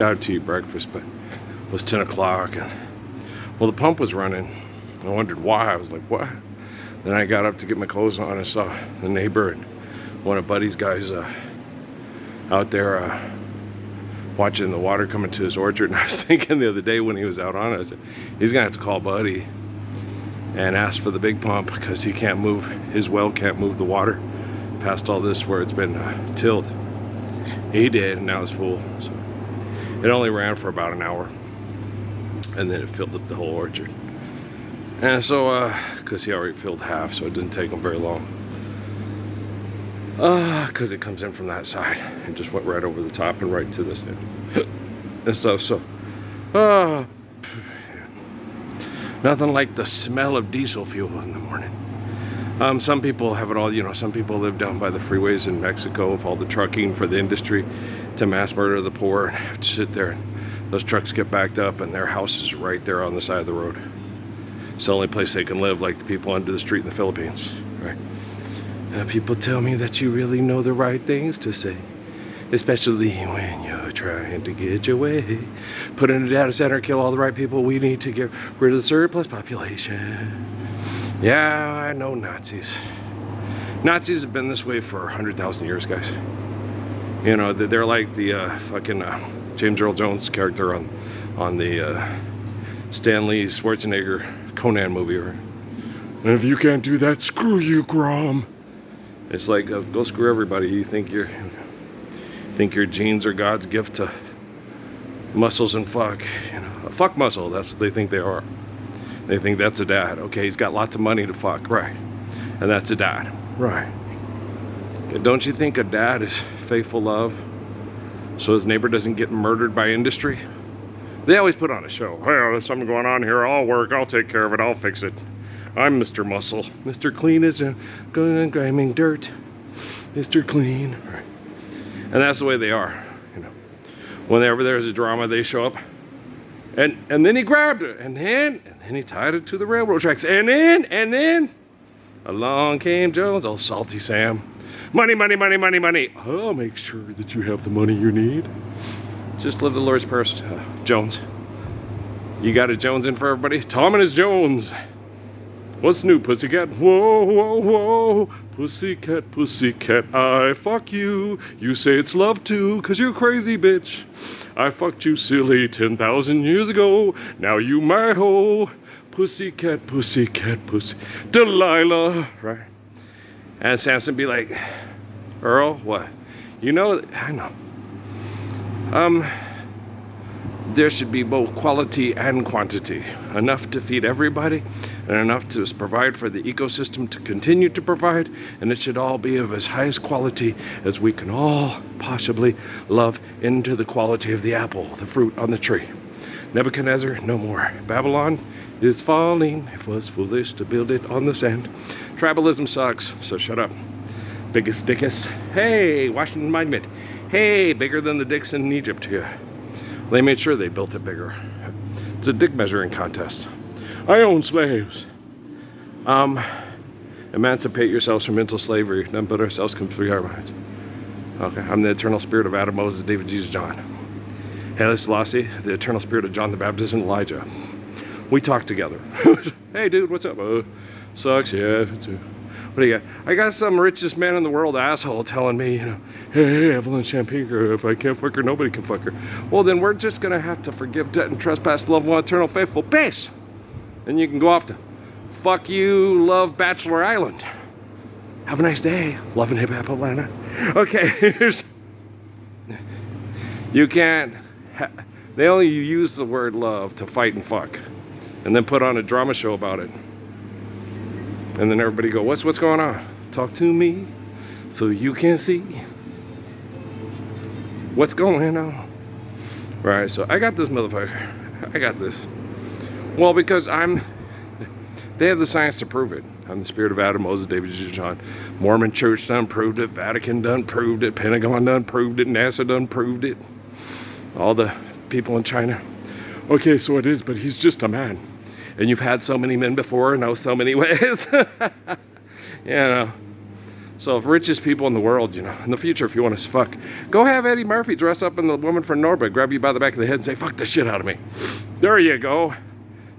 out to eat breakfast, but it was 10 o'clock. And, well, the pump was running. I wondered why. I was like, what? Then I got up to get my clothes on and saw the neighbor and one of Buddy's guys out there watching the water coming to his orchard. And I was thinking the other day when he was out on it, I said, he's going to have to call Buddy and ask for the big pump because he can't move, his well can't move the water past all this where it's been tilled. He did, and now it's full. So it only ran for about an hour, and then it filled up the whole orchard. And so, because he already filled half, so it didn't take him very long. Because it comes in from that side. It just went right over the top and right to this end. And so, nothing like the smell of diesel fuel in the morning. Some people have it all, some people live down by the freeways in Mexico with all the trucking for the industry to mass murder the poor and have to sit there and those trucks get backed up and their house is right there on the side of the road. It's the only place they can live, like the people under the street in the Philippines, right? People tell me that you really know the right things to say, especially when you're trying to get your way. Put in a data center, kill all the right people. We need to get rid of the surplus population. Yeah, I know Nazis. Nazis have been this way for 100,000 years, guys. They're like the fucking James Earl Jones character on the Stanley Schwarzenegger Conan movie. Right? And if you can't do that, screw you, Grom. It's like, go screw everybody. You think your genes are God's gift to muscles and fuck. A fuck muscle, that's what they think they are. They think that's a dad. Okay, he's got lots of money to fuck, right? And that's a dad, right? Don't you think a dad is faithful love so his neighbor doesn't get murdered by industry? They always put on a show. Hey, there's something going on here. I'll work. I'll take care of it. I'll fix it. I'm Mr. Muscle. Mr. Clean is going and grinding dirt. Mr. Clean. Right. And that's the way they are. Whenever there's a drama, they show up. And then he grabbed it. And then he tied it to the railroad tracks. And then along came Jones, old Salty Sam. Money, money, money, money, money. I'll make sure that you have the money you need. Just live the Lord's purse, Jones. You got a Jones in for everybody? Tom and his Jones. What's new, pussycat? Whoa, whoa, whoa. Pussycat, pussycat, I fuck you. You say it's love too, 'cause you're crazy, bitch. I fucked you silly 10,000 years ago. Now you my hoe. Pussycat, pussycat, pussy. Delilah, right? And Samson be like, Earl, what? I know. There should be both quality and quantity. Enough to feed everybody and enough to provide for the ecosystem to continue to provide. And it should all be of as highest quality as we can all possibly love into the quality of the apple, the fruit on the tree. Nebuchadnezzar, no more. Babylon is falling. It was foolish to build it on the sand. Tribalism sucks, so shut up. Biggest dickus. Hey, Washington Monument. Hey, bigger than the dicks in Egypt. Yeah. They made sure they built it bigger. It's a dick measuring contest. I own slaves. Emancipate yourselves from mental slavery. None but ourselves can free our minds. Okay, I'm the eternal spirit of Adam, Moses, David, Jesus, John. Haile Selassie, the eternal spirit of John the Baptist and Elijah. We talk together. Hey, dude, what's up? Sucks, yeah. What do you got? I got some richest man in the world asshole telling me, hey, Evelyn Champagne, if I can't fuck her, nobody can fuck her. Well, then we're just going to have to forgive debt and trespass, love one eternal faithful. Peace! And you can go off to fuck you, love Bachelor Island. Have a nice day. Love and hip hop Atlanta. Okay, you can't. They only use the word love to fight and fuck. And then put on a drama show about it. And then everybody go, what's going on? Talk to me so you can see what's going on. Right, so I got this motherfucker. I got this. Well, because they have the science to prove it. I'm the spirit of Adam, Moses, David, Jesus, John. Mormon Church done proved it. Vatican done proved it. Pentagon done proved it. NASA done proved it. All the people in China. Okay, so it is, but he's just a man. And you've had so many men before, know so many ways. So if richest people in the world, you know, in the future, if you want to fuck, go have Eddie Murphy dress up in the woman from Norbit, grab you by the back of the head and say, fuck the shit out of me. There you go.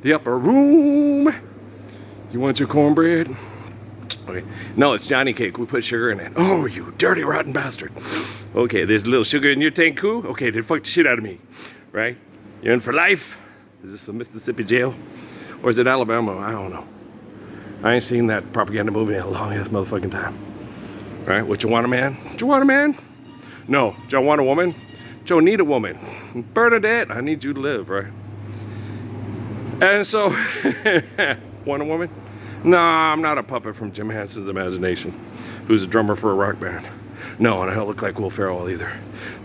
The upper room. You want your cornbread? Okay. No, it's Johnny cake. We put sugar in it. Oh, you dirty, rotten bastard. Okay, there's a little sugar in your tank, cool? Okay, then fuck the shit out of me. Right? You're in for life? Is this the Mississippi jail? Or is it Alabama? I don't know. I ain't seen that propaganda movie in a long ass motherfucking time. Right? What you want a man? What you want a man? No. Joe want a woman? Joe need a woman. Bernadette, I need you to live, right? And so, want a woman? Nah, I'm not a puppet from Jim Henson's imagination, who's a drummer for a rock band. No, and I don't look like Will Ferrell either.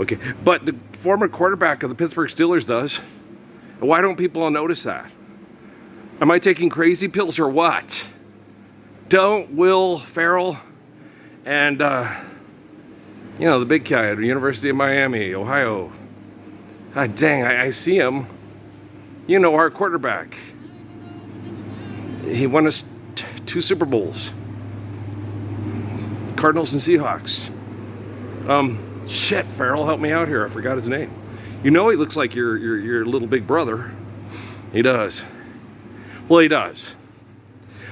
Okay, but the former quarterback of the Pittsburgh Steelers does. Why don't people notice that? Am I taking crazy pills or what? Don't Will Ferrell and, you know, the big guy at the University of Miami, Ohio. God dang, I see him. You know, our quarterback. He won us 2 Super Bowls. Cardinals and Seahawks. Shit, Farrell, help me out here. I forgot his name. You know he looks like your little big brother. He does. Well, he does.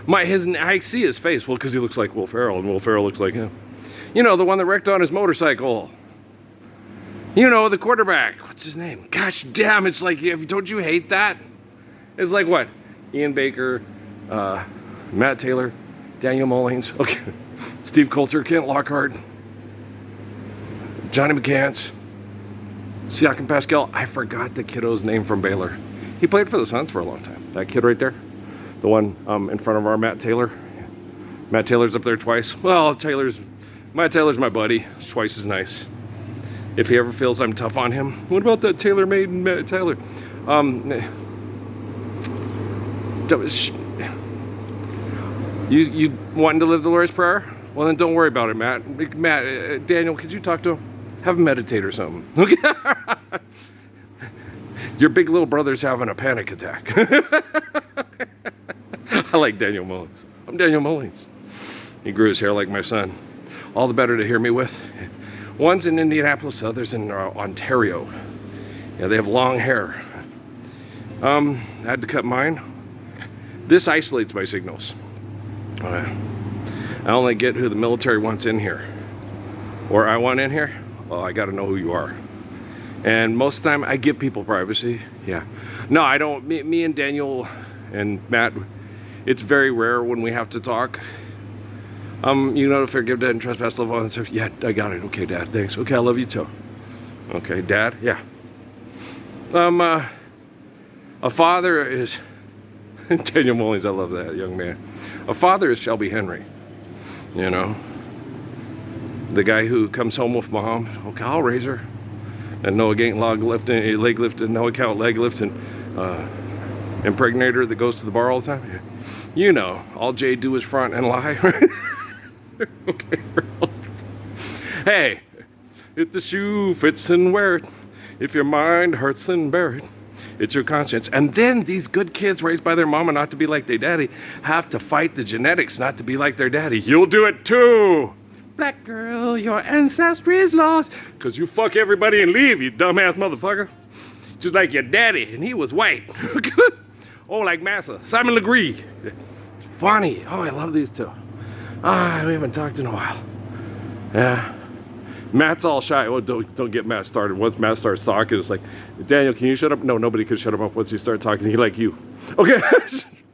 I see his face. Well, because he looks like Will Ferrell, and Will Ferrell looks like him. You know, the one that wrecked on his motorcycle. You know, the quarterback. What's his name? Gosh damn, it's like, don't you hate that? It's like what? Ian Baker, Matt Taylor, Daniel Mullins, okay, Steve Coulter, Kent Lockhart, Johnny McCants, Siakam Pascal. I forgot the kiddo's name from Baylor. He played for the Suns for a long time. That kid right there, the one in front of our Matt Taylor. Matt Taylor's up there twice. Well, Matt Taylor's my buddy. It's twice as nice. If he ever feels I'm tough on him, what about that tailor-made Matt Taylor? You wanting to live the Lord's Prayer? Well, then don't worry about it, Matt. Daniel, could you talk to him? Have him meditate or something. Your big little brother's having a panic attack. I like Daniel Mullins. I'm Daniel Mullins. He grew his hair like my son. All the better to hear me with. One's in Indianapolis, the other's in Ontario. Yeah, they have long hair. I had to cut mine. This isolates my signals. I only get who the military wants in here. Or I want in here. Well, I got to know who you are. And most of the time, I give people privacy. Yeah. No, I don't. Me and Daniel and Matt, it's very rare when we have to talk. You know, to forgive, dead, and trespass, love, all that stuff. Yeah, I got it. Okay, Dad, thanks. Okay, I love you too. Okay, Dad, yeah. A father is, Daniel Mullins, I love that young man. A father is Shelby Henry, you know. The guy who comes home with mom, okay, I'll raise her. And no again leg lifting, no account leg lifting, impregnator that goes to the bar all the time. Yeah. You know, all Jay do is front and lie, right? Okay. Hey, if the shoe fits, then wear it. If your mind hurts, then bear it. It's your conscience. And then these good kids raised by their mama not to be like their daddy have to fight the genetics not to be like their daddy. You'll do it too. Black girl, your ancestry is lost. Because you fuck everybody and leave, you dumbass motherfucker. Just like your daddy, and he was white. Oh, like Massa. Simon Legree. Funny. Oh, I love these two. We haven't talked in a while. Yeah. Matt's all shy. Oh, don't get Matt started. Once Matt starts talking, it's like, Daniel, can you shut up? No, nobody can shut him up once you start talking. He like you. Okay.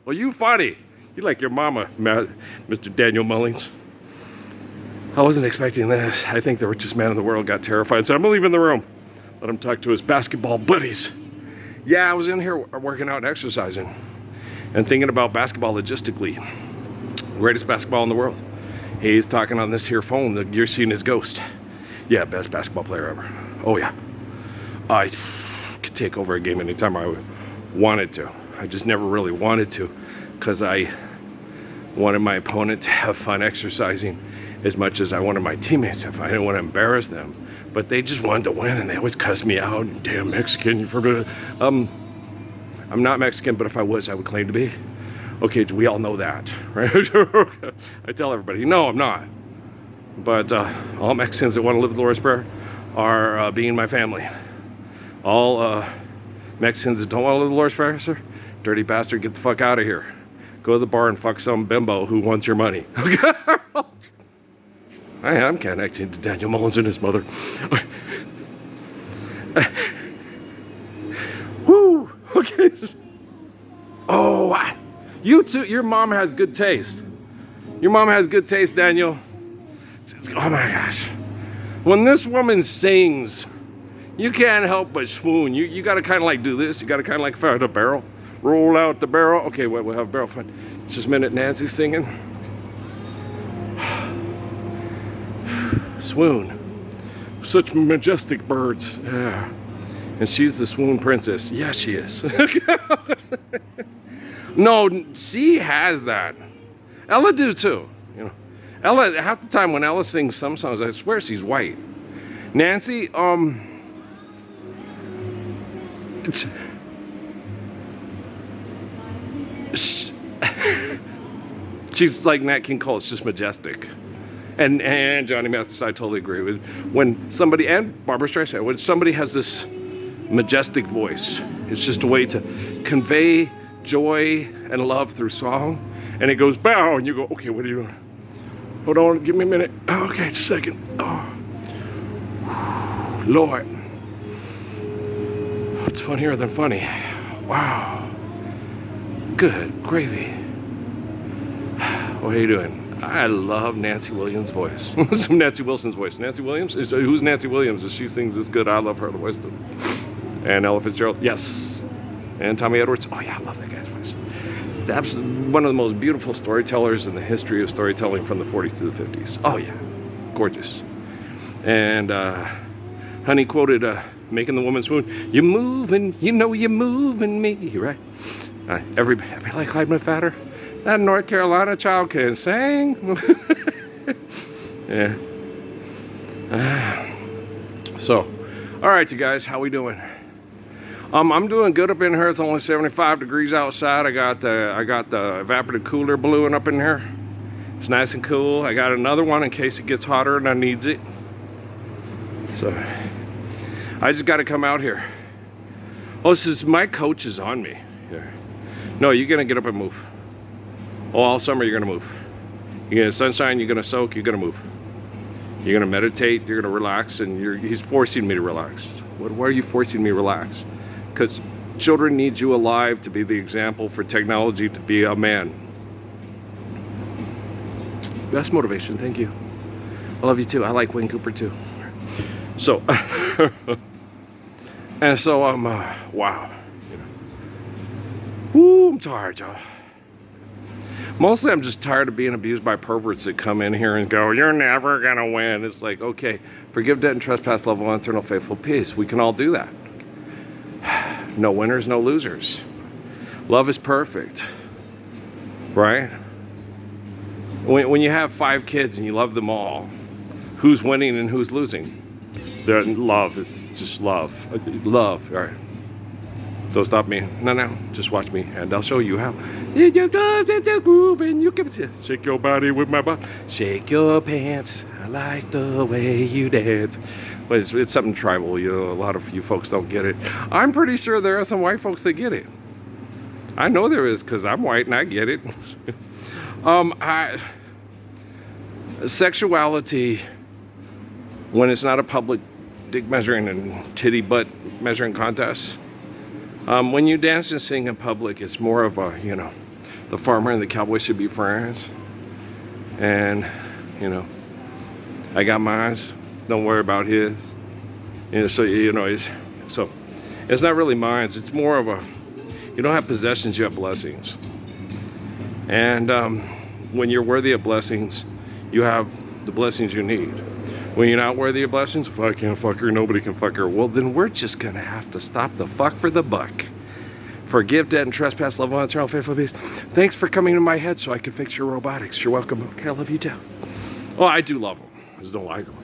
Well, you funny. You like your mama, Matt, Mr. Daniel Mullins. I wasn't expecting this. I think the richest man in the world got terrified, so I'm gonna leave in the room. Let him talk to his basketball buddies. Yeah, I was in here working out and exercising and thinking about basketball logistically. Greatest basketball in the world. He's talking on this here phone that you're seeing his ghost. Yeah, best basketball player ever. Oh yeah. I could take over a game anytime I wanted to. I just never really wanted to because I wanted my opponent to have fun exercising as much as I wanted my teammates to have fun. I didn't want to embarrass them. But they just wanted to win and they always cuss me out. Damn Mexican, you're from I'm not Mexican, but if I was, I would claim to be. Okay, we all know that, right? I tell everybody, no, I'm not. But all Mexicans that want to live the Lord's Prayer are being my family. All Mexicans that don't want to live the Lord's Prayer, sir, dirty bastard, get the fuck out of here. Go to the bar and fuck some bimbo who wants your money. I am connecting to Daniel Mullins and his mother. Woo! Okay. Oh, you too. Your mom has good taste. Your mom has good taste, Daniel. Oh my gosh. When this woman sings, you can't help but swoon. You got to kind of like do this. You got to kind of like fire the barrel. Roll out the barrel. Okay, we'll have barrel fun. Just a minute, Nancy's singing. Swoon. Such majestic birds. Yeah. And she's the swoon princess. Yeah, she is. No, she has that. Ella do too. You know, Ella, half the time when Ella sings some songs, I swear she's white. Nancy, she's like Nat King Cole. It's just majestic. And Johnny Mathis, I totally agree with. When somebody, and Barbara Streisand, when somebody has this majestic voice, it's just a way to convey joy and love through song. And it goes bow, and you go, okay, what are you doing? Hold on, give me a minute. Oh, okay, just a second. Oh, Lord, it's funnier than funny. Wow, good gravy. What are you doing? I love Nancy Williams' voice. Some Nancy Wilson's voice. Nancy Williams? Who's Nancy Williams? If she sings this good, I love her voice too. And Ella Fitzgerald, yes. And Tommy Edwards, oh yeah, I love that guy's voice. He's absolutely one of the most beautiful storytellers in the history of storytelling from the 40s to the 50s. Oh yeah, gorgeous. And Honey quoted, Making the Woman Swoon, "You moving, you know you're moving me," right? Every like Clyde Fatter. That North Carolina child can sing. Yeah. So, all right, you guys, how we doing? I'm doing good up in here. It's only 75 degrees outside. I got the evaporative cooler blowing up in here. It's nice and cool. I got another one in case it gets hotter and I needs it. So, I just got to come out here. Oh, this is my coach is on me. Here. No, you're gonna get up and move. Oh, all summer you're gonna move. You're gonna sunshine, you're gonna soak, you're gonna move. You're gonna meditate, you're gonna relax, and he's forcing me to relax. Why are you forcing me to relax? Because children need you alive to be the example for technology to be a man. That's motivation, thank you. I love you too. I like Wayne Cooper too. So, and so wow. Woo, I'm tired, y'all. Mostly I'm just tired of being abused by perverts that come in here and go, "You're never gonna win." It's like, okay, forgive debt and trespass, love one, eternal faithful peace. We can all do that. No winners, no losers. Love is perfect, right? When you have 5 kids and you love them all, who's winning and who's losing? Love is just love. Love, all right. Don't stop me. No, just watch me, and I'll show you how. You groove, and you can shake your body with my body. Shake your pants. I like the way you dance. But it's something tribal. You know, a lot of you folks don't get it. I'm pretty sure there are some white folks that get it. I know there is because I'm white and I get it. Sexuality, when it's not a public dick measuring and titty butt measuring contest. When you dance and sing in public, it's more of a, you know, the farmer and the cowboy should be friends. And, you know, I got mine, don't worry about his. You know, so, you know, it's not really mine. It's more of a, you don't have possessions, you have blessings. And when you're worthy of blessings, you have the blessings you need. When you're not worthy of blessings, if I can't fuck her, nobody can fuck her. Well, then we're just gonna have to stop the fuck for the buck. Forgive, debt, and trespass, love one, eternal, faithful peace. Thanks for coming to my head so I can fix your robotics. You're welcome. Okay, I love you too. Oh, I do love them. I just don't like them.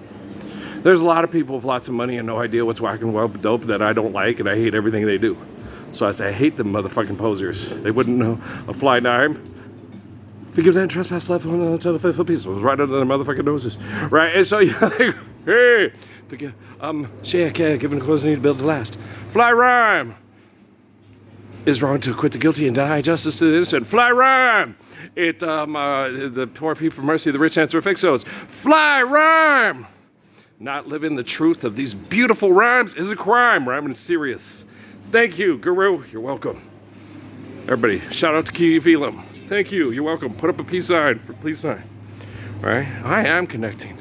There's a lot of people with lots of money and no idea what's whack and well dope that I don't like, and I hate everything they do. So I say, I hate them motherfucking posers. They wouldn't know a fly dime Forgive that trespass left on the faithful piece. It was right under their motherfucking noses. Right? And so you're like, hey, forgive. Shake, given the cause need to build the last. Fly rhyme. Is wrong to acquit the guilty and deny justice to the innocent. Fly rhyme. The poor people for mercy, the rich answer fixos. Fly rhyme. Not living the truth of these beautiful rhymes is a crime. Rhyming is serious. Thank you, Guru. You're welcome. Everybody, shout out to Key Velam. Thank you. You're welcome. Put up a peace sign for please sign. All right? I am connecting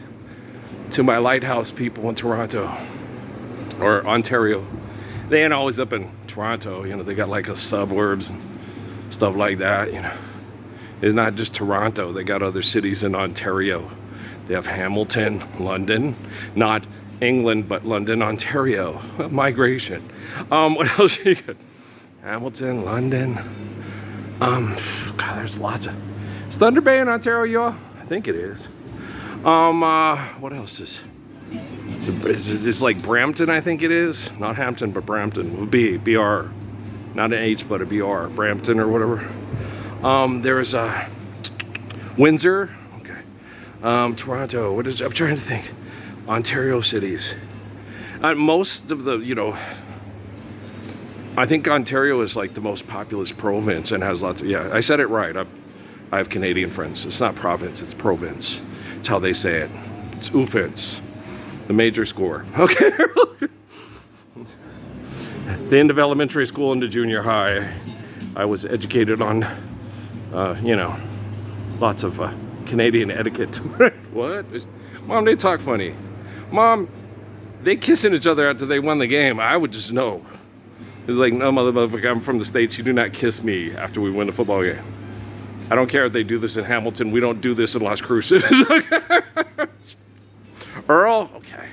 to my lighthouse people in Toronto or Ontario. They ain't always up in Toronto. You know, they got like a suburbs and stuff like that, you know. It's not just Toronto. They got other cities in Ontario. They have Hamilton, London, not England, but London, Ontario. Migration. What else you got? Hamilton, London. God, there's lots of. Is Thunder Bay in Ontario, y'all? I think it is. What else is? It's like Brampton, I think it is. Not Hampton, but Brampton. BR. Not an H, but a BR. Brampton or whatever. There's Windsor. Okay. Toronto. I'm trying to think. Ontario cities. Most of the, you know, I think Ontario is like the most populous province and has lots of, yeah, I said it right. I have Canadian friends. It's not province, it's province. It's how they say it. It's oofence. The major score. Okay. The end of elementary school into junior high, I was educated on, you know, lots of Canadian etiquette. What? Mom, they talk funny. Mom, they kissing each other after they won the game. I would just know. It's like, no, motherfucker, I'm from the States. You do not kiss me after we win the football game. I don't care if they do this in Hamilton. We don't do this in Las Cruces. Earl? Okay.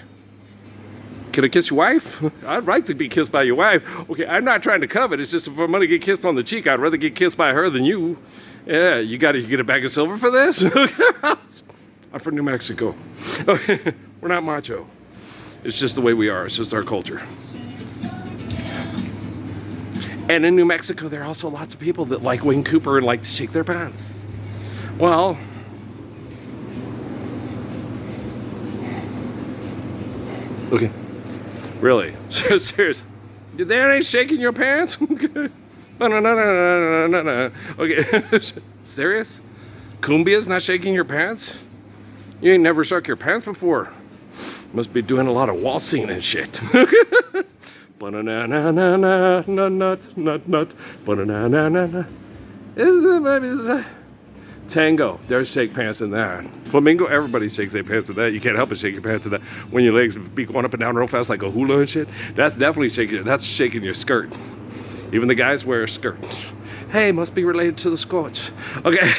Can I kiss your wife? I'd like to be kissed by your wife. Okay, I'm not trying to covet. It's just if I'm going to get kissed on the cheek, I'd rather get kissed by her than you. Yeah, you get a bag of silver for this? I'm from New Mexico. We're not macho. It's just the way we are. It's just our culture. And in New Mexico, there are also lots of people that like Wayne Cooper and like to shake their pants. Well, okay, really, serious. They ain't shaking your pants? No. Okay, serious? Cumbia's not shaking your pants? You ain't never shook your pants before. Must be doing a lot of waltzing and shit. Tango. There's shake pants in that. Flamingo, everybody shakes their pants in that. You can't help but shake your pants in that. When your legs be going up and down real fast like a hula and shit, that's definitely shaking. That's shaking your skirt. Even the guys wear a skirt. Hey, must be related to the Scotch. Okay.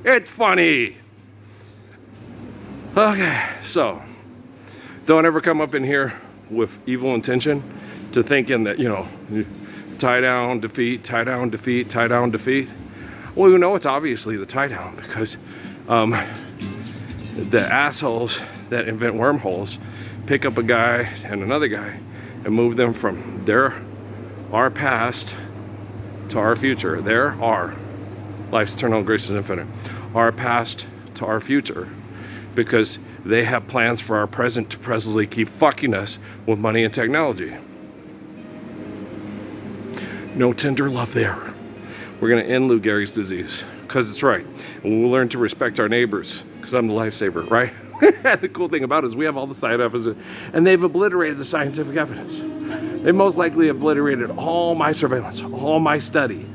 It's funny. Okay, so don't ever come up in here with evil intention to thinking that, you know, tie down, defeat, tie down, defeat, tie down, defeat. Well, we know it's obviously the tie down because the assholes that invent wormholes pick up a guy and another guy and move them from our past to our future. Our life's eternal, grace is infinite. Our past to our future, because they have plans for our present to presently keep fucking us with money and technology. No tender love there. We're going to end Lou Gehrig's disease, because it's right. And we'll learn to respect our neighbors, because I'm the lifesaver, right? The cool thing about it is we have all the side evidence, and they've obliterated the scientific evidence. They most likely obliterated all my surveillance, all my study.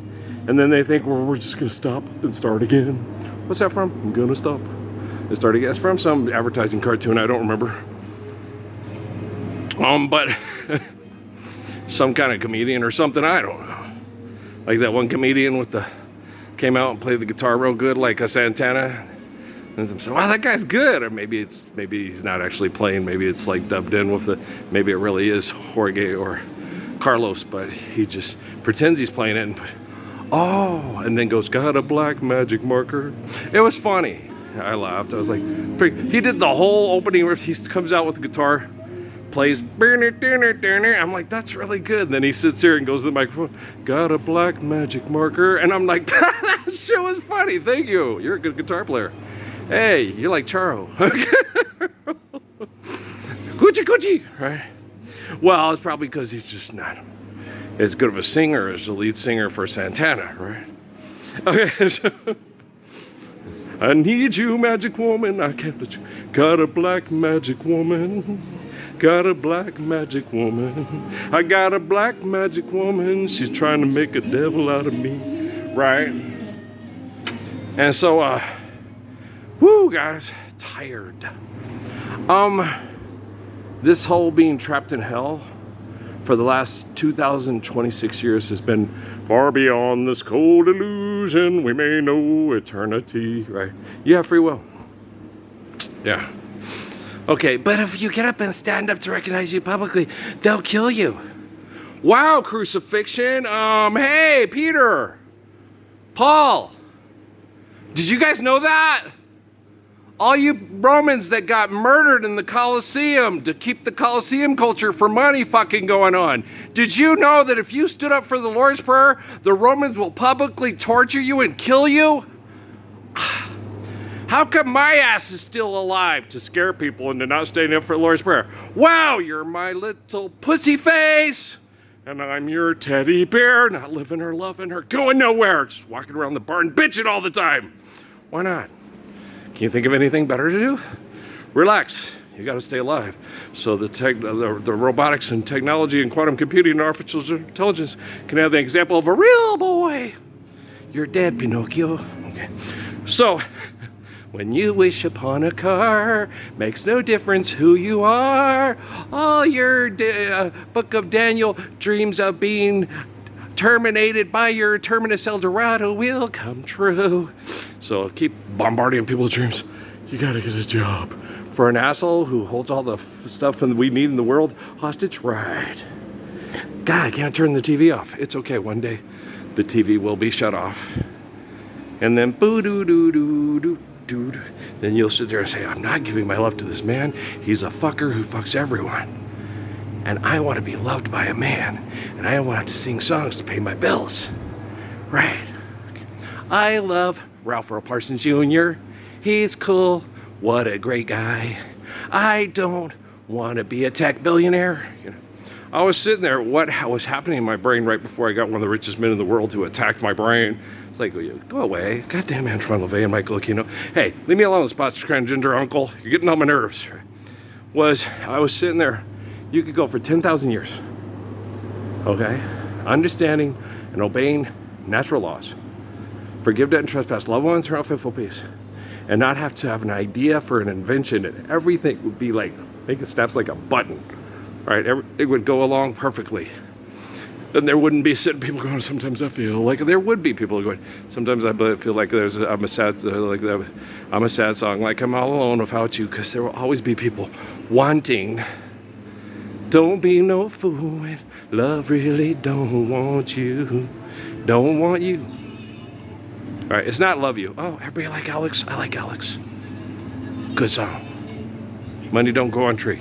And then they think, well, we're just going to stop and start again. What's that from? I'm going to stop and start again. It's from some advertising cartoon. I don't remember. But some kind of comedian or something. I don't know. Like that one comedian came out and played the guitar real good, like a Santana. And I'm saying, wow, that guy's good. Or maybe he's not actually playing. Maybe it's like dubbed in with maybe it really is Jorge or Carlos, but he just pretends he's playing it and and then goes, got a black magic marker. It was funny. I laughed. I was like, he did the whole opening riff. He comes out with the guitar, plays, I'm like, that's really good. And then he sits here and goes to the microphone, got a black magic marker. And I'm like, that's shit was funny. Thank you. You're a good guitar player. Hey, you're like Charo. Coochie coochie, right? Well, it's probably because he's just not as good of a singer as the lead singer for Santana, right? Okay, so I need you, magic woman. I can't let you. Got a black magic woman. Got a black magic woman. I got a black magic woman. She's trying to make a devil out of me, right? And so, whoo, guys, tired. This whole being trapped in hell for the last 2,026 years has been far beyond this cold illusion. We may know eternity, right? You have free will. Yeah. Okay, but if you get up and stand up to recognize you publicly, they'll kill you. Wow, crucifixion. Hey, Peter, Paul, did you guys know that? All you Romans that got murdered in the Colosseum to keep the Colosseum culture for money fucking going on. Did you know that if you stood up for the Lord's Prayer, the Romans will publicly torture you and kill you? How come my ass is still alive to scare people into not standing up for the Lord's Prayer? Wow, you're my little pussy face, and I'm your teddy bear, not living or loving or going nowhere, just walking around the barn bitching all the time. Why not? Can you think of anything better to do? Relax. You got to stay alive. So the robotics and technology and quantum computing and artificial intelligence can have the example of a real boy. You're dead, Pinocchio. Okay. So, when you wish upon a car, makes no difference who you are. All your Book of Daniel dreams of being terminated by your Terminus Eldorado will come true. So keep bombarding people's dreams. You gotta get a job. For an asshole who holds all the stuff that we need in the world hostage, right? God, I can't turn the TV off. It's okay, one day the TV will be shut off. And then boo-doo-doo-doo-doo-doo. Then you'll sit there and say, I'm not giving my love to this man. He's a fucker who fucks everyone. And I want to be loved by a man. And I want to sing songs to pay my bills. Right. Okay. I love Ralph Earl Parsons Jr. He's cool. What a great guy. I don't want to be a tech billionaire. You know, I was sitting there, what was happening in my brain right before I got one of the richest men in the world who attacked my brain. It's like, go away. Goddamn Antoine LaVey and Michael Aquino. Hey, leave me alone, Spots Crying Ginger Uncle. You're getting on my nerves. I was sitting there. You could go for 10,000 years, okay? Understanding and obeying natural laws. Forgive debt and trespass, love ones, or faithful peace. And not have to have an idea for an invention, and everything would be like, make it snaps like a button, right? It would go along perfectly. And there wouldn't be sitting people going, sometimes I feel like, there would be people going, sometimes I feel like I'm a sad song, like I'm all alone without you, because there will always be people wanting. Don't be no fool, and love really don't want you. Don't want you. All right, it's not love you. Oh, everybody like Alex? I like Alex. Good song. Money don't grow on tree.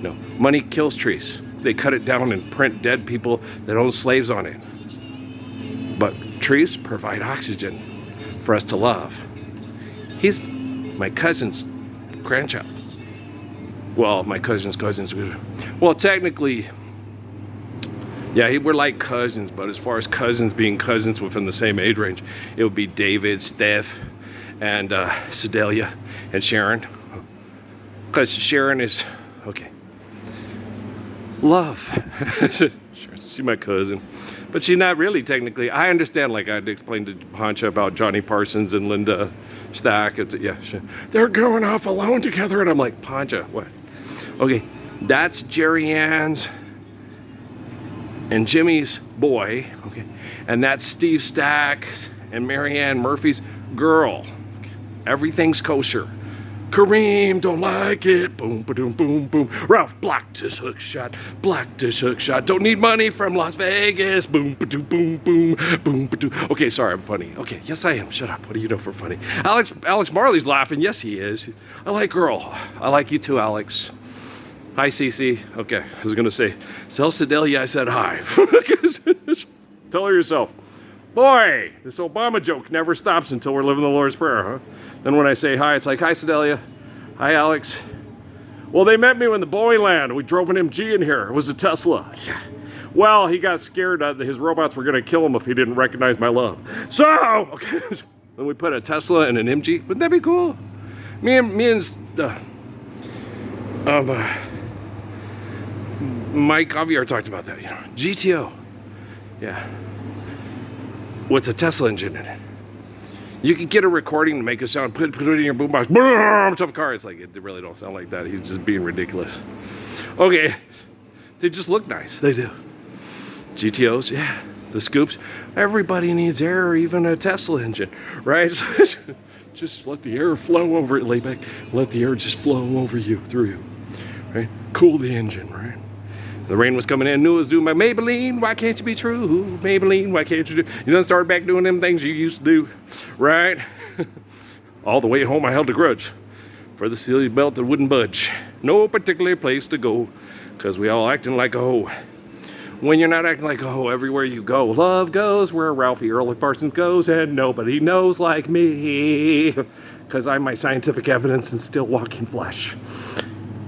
No, money kills trees. They cut it down and print dead people that own slaves on it. But trees provide oxygen for us to love. He's my cousin's grandchild. Well, my cousin's. Well, technically, yeah, we're like cousins, but as far as cousins being cousins within the same age range, it would be David, Steph, and Sedalia, and Sharon. Because Sharon is, okay. Love. She's my cousin. But she's not really technically. I understand, like I had to explain to Pancha about Johnny Parsons and Linda Stack. They're going off alone together. And I'm like, Pancha, what? Okay, that's Jerry Ann's and Jimmy's boy, okay, and that's Steve Stack's and Marianne Murphy's girl. Everything's kosher. Kareem don't like it. Boom, ba-doom, boom, boom. Ralph blocked his hook shot. Don't need money from Las Vegas. Boom, ba-doom, boom, boom, boom, ba-doom. Okay, sorry, I'm funny. Okay, yes, I am. Shut up. What do you know for funny? Alex Marley's laughing. Yes, he is. I like girl. I like you too, Alex. Hi, Cece. Okay, I was going to say, tell Sedalia I said hi. Tell her yourself. Boy, this Obama joke never stops until we're living the Lord's Prayer, huh? Then when I say hi, it's like, hi, Sedalia. Hi, Alex. Well, they met me when the Boeing landed. We drove an MG in here. It was a Tesla. Yeah. Well, he got scared that his robots were going to kill him if he didn't recognize my love. So, okay, then we put a Tesla and an MG. Wouldn't that be cool? Me and Mike Javier talked about that, GTO. Yeah. With a Tesla engine in it. You could get a recording to make it sound, put it in your boombox, boom, tough car. It's like, it really don't sound like that. He's just being ridiculous. Okay. They just look nice. They do. GTOs, yeah. The scoops. Everybody needs air, even a Tesla engine, right? Just let the air flow over it, lay back. Let the air just flow over you, through you, right? Cool the engine, right? The rain was coming in, knew it was doing my Maybelline, why can't you be true? Maybelline, why can't you do? You don't start back doing them things you used to do, right? All the way home I held a grudge for the silly belt that wouldn't budge. No particular place to go, because we all acting like a hoe. When you're not acting like a hoe everywhere you go, love goes where Ralphie Earl Parsons goes, and nobody knows like me, because I'm my scientific evidence and still walking flesh.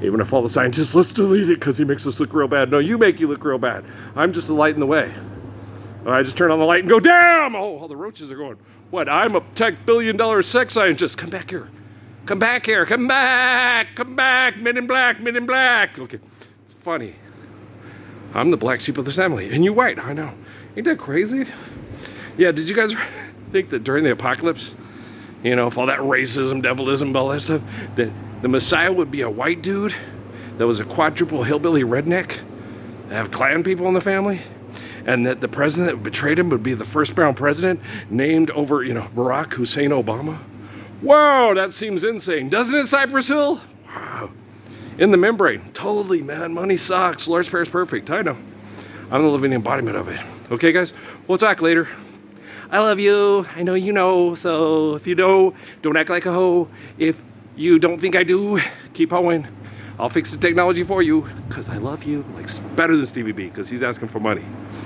Even if all the scientists, let's delete it because he makes us look real bad. No, you look real bad. I'm just the light in the way. I just turn on the light and go, damn! Oh, all the roaches are going, what? I'm a tech billion-dollar sex scientist. Come back here. Come back here. Come back. Come back. Men in black. Men in black. Okay. It's funny. I'm the black sheep of the family. And you white. I know. Ain't that crazy? Yeah, did you guys think that during the apocalypse, if all that racism, devilism, all that stuff, that the Messiah would be a white dude that was a quadruple hillbilly redneck, have Klan people in the family, and that the president that betrayed him would be the first brown president named over, Barack Hussein Obama? Whoa, that seems insane. Doesn't it, Cypress Hill? Wow. In the membrane. Totally, man. Money sucks. Lord's Prayer is perfect. I know. I'm the living embodiment of it. Okay, guys? We'll talk later. I love you. I know you know. So if you don't act like a hoe. If you don't think I do, keep hoeing. I'll fix the technology for you because I love you. Like, better than Stevie B because he's asking for money.